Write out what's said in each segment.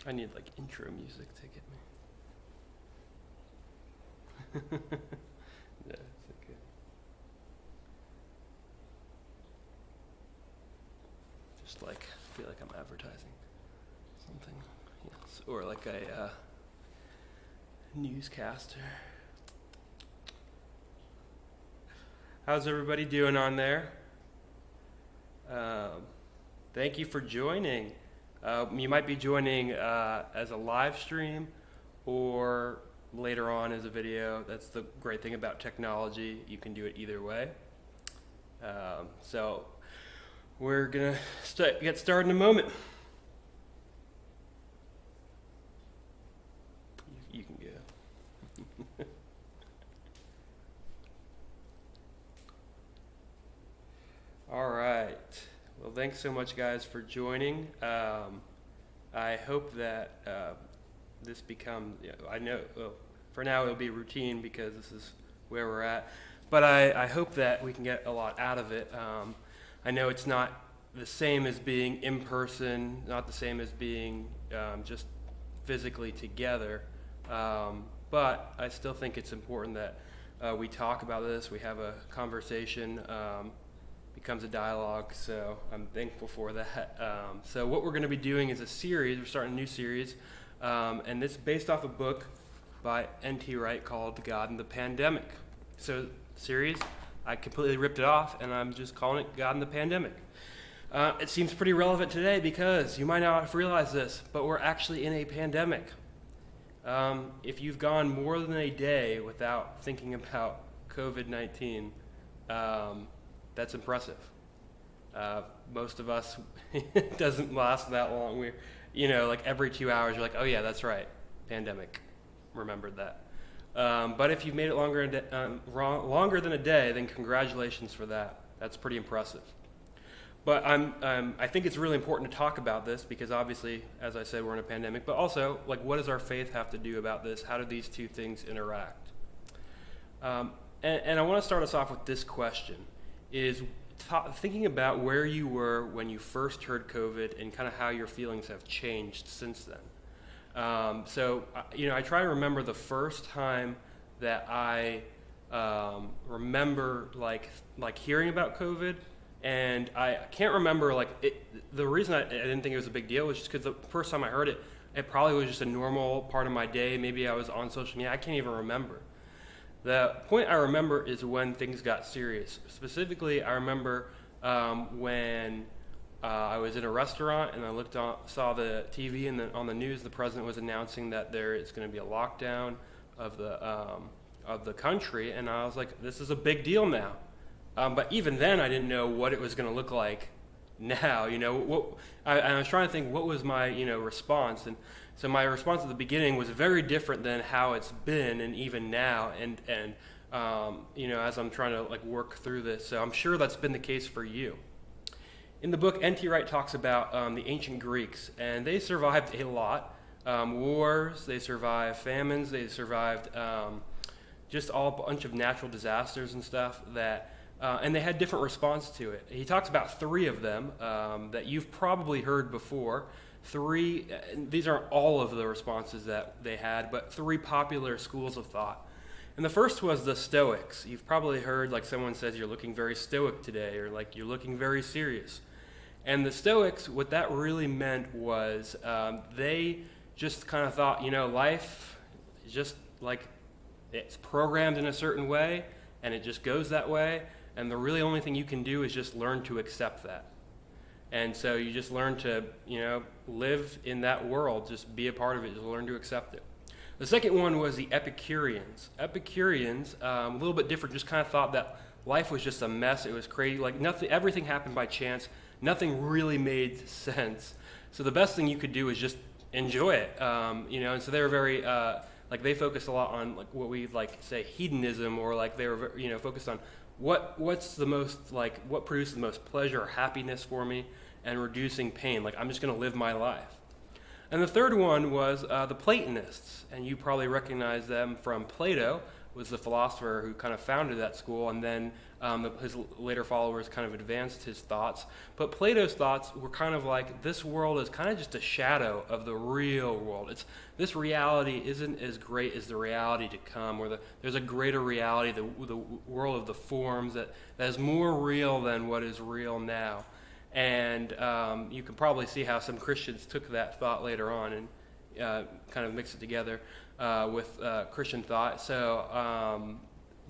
I need like intro music to get me. Yeah, it's okay. Just like feel like I'm advertising something, yes, or like a newscaster. How's everybody doing on there? Thank you for joining. You might be joining as a live stream or later on as a video. That's the great thing about technology. You can do it either way. So we're going to get started in a moment. You can go. All right. Well, thanks so much, guys, for joining. I hope that this becomes, I know, well, for now it'll be routine because this is where we're at. But I hope that we can get a lot out of it. I know it's not the same as being in person, not the same as being just physically together. But I still think it's important that we talk about this, we have a conversation. Becomes a dialogue, so I'm thankful for that. So what we're going to be doing is a series. We're starting a new series, and it's based off a book by N.T. Wright called God in the Pandemic. So series, I completely ripped it off, and I'm just calling it God in the Pandemic. It seems pretty relevant today because you might not have realized this, but we're actually in a pandemic. If you've gone more than a day without thinking about COVID-19, that's impressive. Most of us, it doesn't last that long. Like every 2 hours, you're like, oh yeah, that's right, pandemic. Remembered that. But if you've made it longer than a day, then congratulations for that. That's pretty impressive. But I think it's really important to talk about this because obviously, as I said, we're in a pandemic. But also, like, what does our faith have to do about this? How do these two things interact? And I want to start us off with this question. Is thinking about where you were when you first heard COVID and kind of how your feelings have changed since then. So I try to remember the first time that I remember like hearing about COVID, and I can't remember the reason I didn't think it was a big deal was just because the first time I heard it, it probably was just a normal part of my day. Maybe I was on social media. I can't even remember. The point I remember is when things got serious. Specifically, I remember when I was in a restaurant and I saw the TV, and on the news, the president was announcing that there is going to be a lockdown of the country, and I was like, "This is a big deal now." But even then, I didn't know what it was going to look like now. I was trying to think what was my response, and so my response at the beginning was very different than how it's been, and even now, and as I'm trying to work through this. So I'm sure that's been the case for you. In the book, N.T. Wright talks about the ancient Greeks, and they survived a lot. Wars, they survived famines, they survived just a bunch of natural disasters and stuff and they had different response to it. He talks about 3 of them that you've probably heard before. 3, these aren't all of the responses that they had, but 3 popular schools of thought. And the first was the Stoics. You've probably heard someone says you're looking very stoic today, or you're looking very serious. And the Stoics, what that really meant was they just kind of thought, life is just it's programmed in a certain way, and it just goes that way, and the really only thing you can do is just learn to accept that. And so you just learn to, live in that world, just be a part of it, just learn to accept it. The second one was the Epicureans. Epicureans, a little bit different, just kind of thought that life was just a mess. It was crazy. Everything happened by chance. Nothing really made sense. So the best thing you could do is just enjoy it. And so they were very, they focused a lot on what we say hedonism, or they were, focused on what's the most, what produces the most pleasure or happiness for me, and reducing pain. I'm just going to live my life. And the third one was the Platonists, and you probably recognize them from Plato. was the philosopher who kind of founded that school, and then his later followers kind of advanced his thoughts. But Plato's thoughts were kind of like, this world is kind of just a shadow of the real world. This reality isn't as great as the reality to come, or there's a greater reality, the world of the forms that is more real than what is real now. And you can probably see how some Christians took that thought later on and kind of mixed it together with Christian thought. So,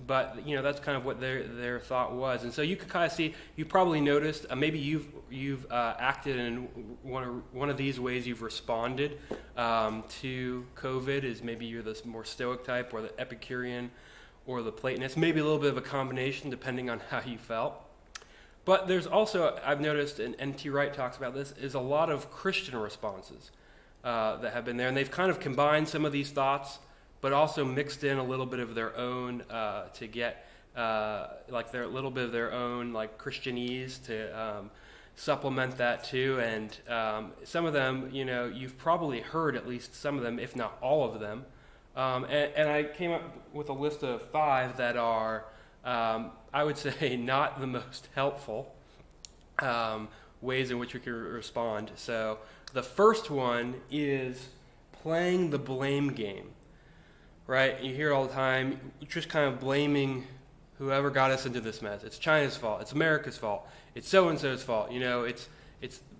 but that's kind of what their thought was. And so you could kind of see, you probably noticed, maybe you've acted in one of these ways. You've responded to COVID. Is maybe you're the more Stoic type, or the Epicurean, or the Platonist. Maybe a little bit of a combination depending on how you felt. But there's also, I've noticed, and N.T. Wright talks about this, is a lot of Christian responses that have been there. And they've kind of combined some of these thoughts, but also mixed in a little bit of their own to get like their little bit of their own like Christianese to supplement that too. And some of them, you've probably heard at least some of them, if not all of them. And I came up with a list of 5 that are, I would say, not the most helpful ways in which we can respond. So the first one is playing the blame game, right? You hear it all the time, just kind of blaming whoever got us into this mess. It's China's fault. It's America's fault. It's so-and-so's fault. It's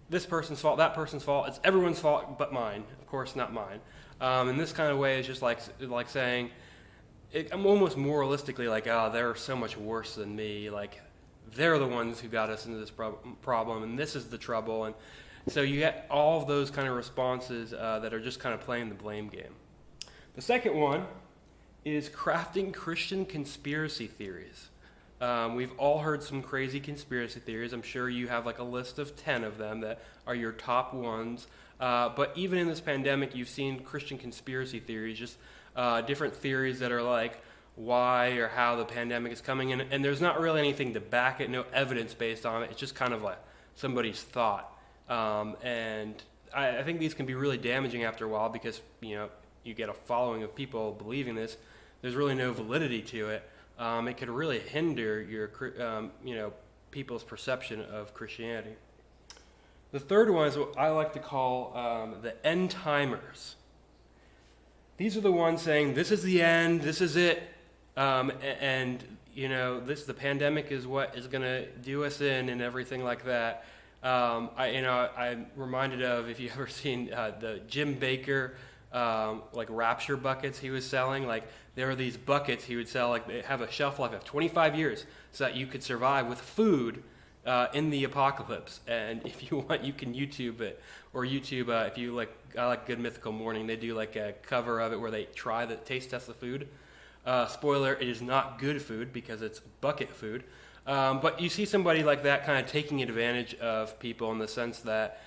this person's fault, that person's fault. It's everyone's fault but mine. Of course, not mine. And this kind of way is just like saying, I'm almost moralistically like, they're so much worse than me. Like, they're the ones who got us into this problem, and this is the trouble. And so you get all of those kind of responses that are just kind of playing the blame game. The second one is crafting Christian conspiracy theories. We've all heard some crazy conspiracy theories. I'm sure you have like a list of 10 of them that are your top ones. But even in this pandemic, you've seen Christian conspiracy theories, just different theories that are like why or how the pandemic is coming in, and there's not really anything to back it, no evidence based on it. It's just kind of like somebody's thought. And I think these can be really damaging after a while because, you get a following of people believing this. There's really no validity to it. It could really hinder your, people's perception of Christianity. The third one is what I like to call the end timers. These are the ones saying, this is the end, this is it, and the pandemic is what is going to do us in and everything like that. I'm reminded of, if you've ever seen the Jim Bakker like Rapture buckets he was selling. Like, there are these buckets he would sell, like they have a shelf life of 25 years so that you could survive with food in the apocalypse. And if you want, you can YouTube it, or YouTube if you like. I like Good Mythical Morning. They do like a cover of it where they try the taste test the food. Spoiler: it is not good food because it's bucket food. But you see somebody like that kind of taking advantage of people in the sense that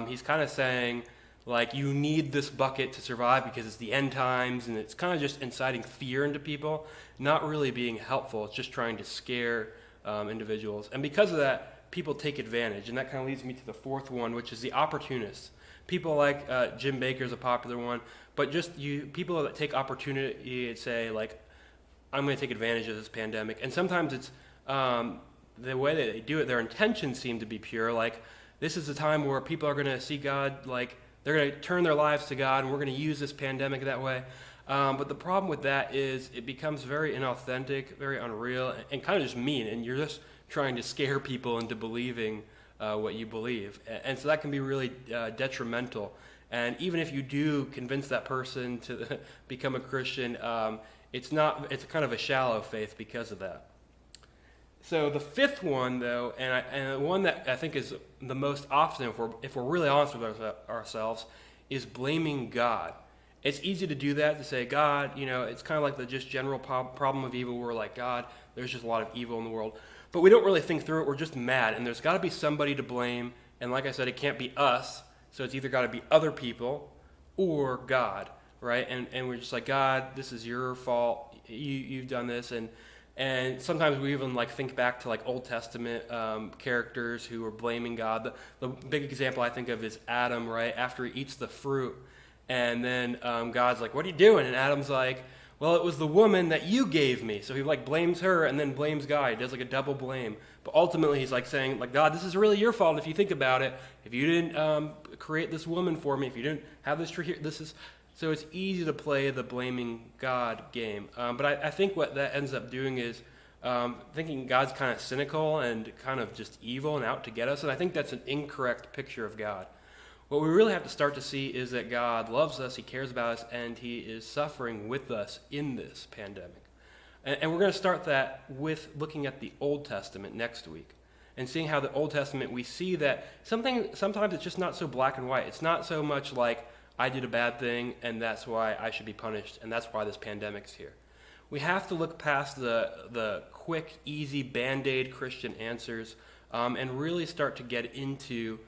he's kind of saying, like, you need this bucket to survive because it's the end times, and it's kind of just inciting fear into people, not really being helpful. It's just trying to scare individuals. And because of that, people take advantage. And that kind of leads me to the fourth one, which is the opportunists. People like Jim Bakker is a popular one, but just people that take opportunity and say, like, I'm going to take advantage of this pandemic. And sometimes it's the way that they do it, their intentions seem to be pure. Like, this is a time where people are going to see God, like, they're going to turn their lives to God, and we're going to use this pandemic that way. But the problem with that is it becomes very inauthentic, very unreal, and kind of just mean, and you're just trying to scare people into believing what you believe. And so that can be really detrimental. And even if you do convince that person to become a Christian, it's kind of a shallow faith because of that. So the fifth one, though, and the one that I think is the most often, if we're really honest with ourselves, is blaming God. It's easy to do that, to say, God, it's kind of like the just general problem of evil. We're like, God, there's just a lot of evil in the world. But we don't really think through it. We're just mad, and there's got to be somebody to blame. And like I said, it can't be us. So it's either got to be other people or God, right? And we're just like, God, this is your fault. You've done this. And sometimes we even like think back to like Old Testament characters who are blaming God. The big example I think of is Adam, right? After he eats the fruit, and then God's like, what are you doing? And Adam's like, well, it was the woman that you gave me. So he like blames her and then blames God. He does like a double blame. But ultimately he's like saying, like, God, this is really your fault if you think about it. If you didn't create this woman for me, if you didn't have this tree here, this is... So it's easy to play the blaming God game. But I think what that ends up doing is thinking God's kind of cynical and kind of just evil and out to get us. And I think that's an incorrect picture of God. What we really have to start to see is that God loves us, he cares about us, and he is suffering with us in this pandemic. And we're going to start that with looking at the Old Testament next week and seeing how the Old Testament, we see that sometimes it's just not so black and white. It's not so much like, I did a bad thing, and that's why I should be punished, and that's why this pandemic's here. We have to look past the quick, easy, Band-Aid Christian answers and really start to get into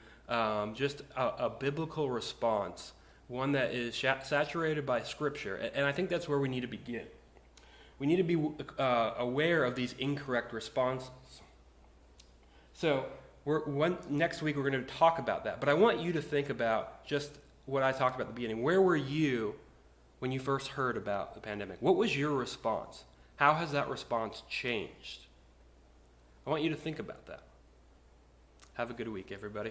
just a biblical response, one that is saturated by Scripture. And I think that's where we need to begin. We need to be aware of these incorrect responses. So next week we're going to talk about that, but I want you to think about just what I talked about at the beginning. Where were you when you first heard about the pandemic? What was your response? How has that response changed? I want you to think about that. Have a good week, everybody.